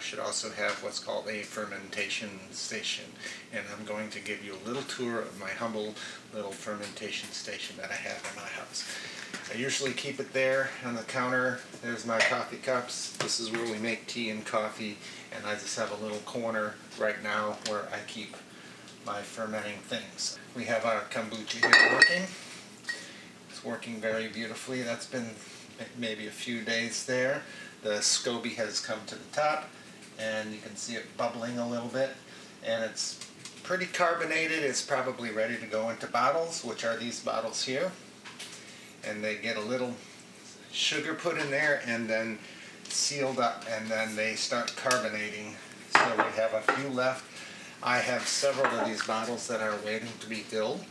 should also have what's called a fermentation station, and I'm going to give you a little tour of my humble little fermentation station that I have in my house. I usually keep it there on the counter. There's my coffee cups. This is where we make tea and coffee, and I just have a little corner right now where I keep my fermenting things. We have our kombucha here working. It's working very beautifully. That's been maybe a few days there. The SCOBY has come to the top, and you can see it bubbling a little bit, and it's pretty carbonated. It's probably ready to go into bottles, which are these bottles here, and they get a little sugar put in there and then sealed up, and then they start carbonating. So we have a few left. I have several of these bottles that are waiting to be filled.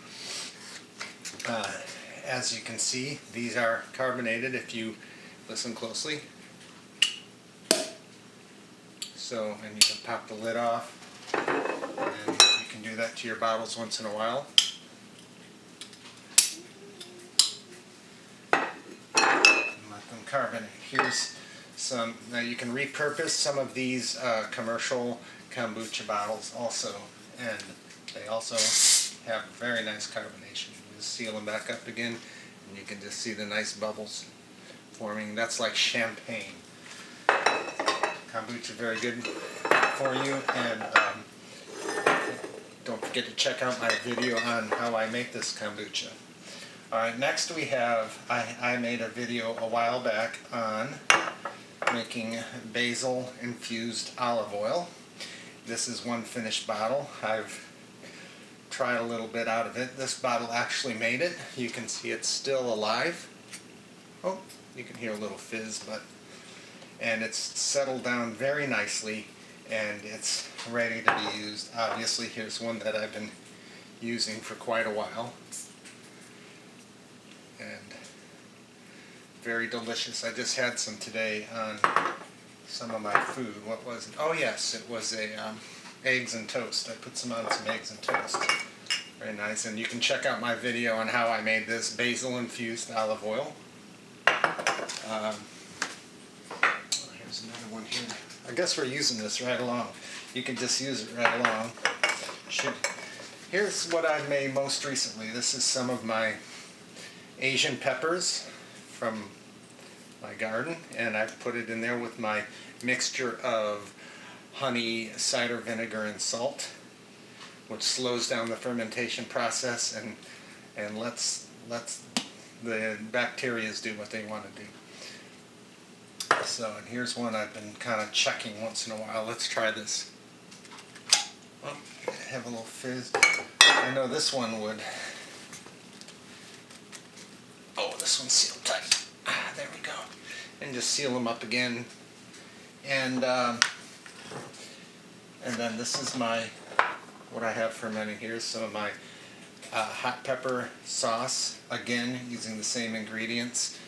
As you can see, these are carbonated if you listen closely. So, and you can pop the lid off, and you can do that to your bottles once in a while. And let them carbonate. Here's some, now you can repurpose some of these commercial kombucha bottles also, and they also have very nice carbonation. You just seal them back up again, and you can just see the nice bubbles forming. That's like champagne. Kombucha, very good for you, and don't forget to check out my video on how I make this kombucha. Alright, next we have, I made a video a while back on making basil infused olive oil. This is one finished bottle. I've tried a little bit out of it. This bottle actually made it. You can see it's still alive. Oh, you can hear a little fizz, and it's settled down very nicely, and it's ready to be used. Obviously, here's one that I've been using for quite a while, and very delicious. I just had some today on some of my food. What was it? Oh yes, it was a eggs and toast. I put some on some eggs and toast. Very nice. And you can check out my video on how I made this basil infused olive oil. Here's another one here. I guess we're using this right along. You can just use it right along. Here's what I've made most recently. This is some of my Asian peppers from my garden, and I've put it in there with my mixture of honey, cider vinegar, and salt, which slows down the fermentation process and lets the bacteria do what they want to do. So, and here's one I've been kind of checking once in a while. Let's try this. Oh, I have a little fizz. I know this one would. Oh, this one's sealed tight. There we go. And just seal them up again. And then this is what I have fermenting here. Some of my hot pepper sauce, again using the same ingredients.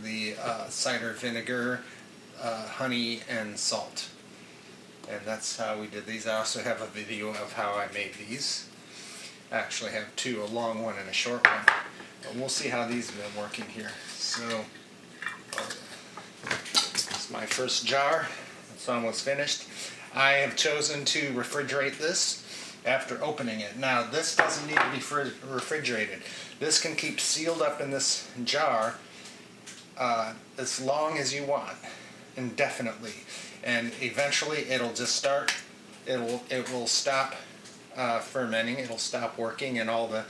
The cider vinegar, honey, and salt. And that's how we did these. I also have a video of how I made these. I actually have two, a long one and a short one. But we'll see how these have been working here. So, this is my first jar. It's almost finished. I have chosen to refrigerate this after opening it. Now, this doesn't need to be refrigerated. This can keep sealed up in this jar as long as you want, indefinitely, and eventually it'll just start. It will stop fermenting. It'll stop working, and all the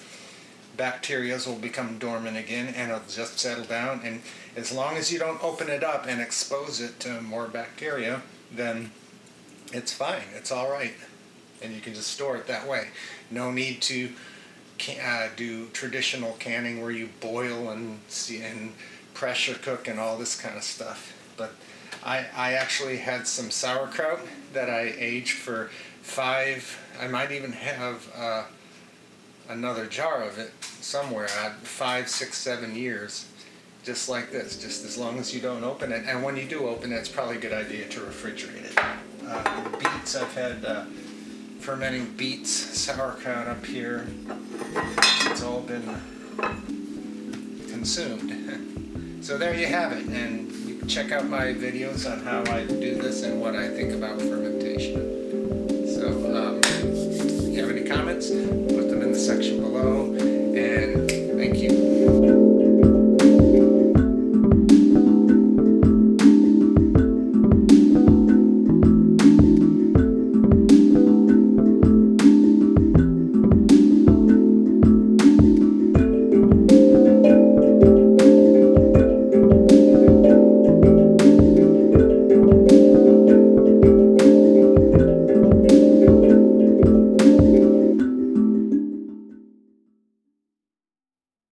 bacteria will become dormant again, and it'll just settle down. And as long as you don't open it up and expose it to more bacteria, then it's fine. It's all right, and you can just store it that way. No need to do traditional canning where you boil and pressure cook and all this kind of stuff. But I actually had some sauerkraut that I aged for I might even have another jar of it somewhere, 5, 6, 7 years, just like this, just as long as you don't open it. And when you do open it, it's probably a good idea to refrigerate it. Beets, I've had fermenting beets, sauerkraut up here. It's all been consumed. So there you have it, and you check out my videos on how I do this and what I think about fermentation. So if you have any comments, put them in the section below.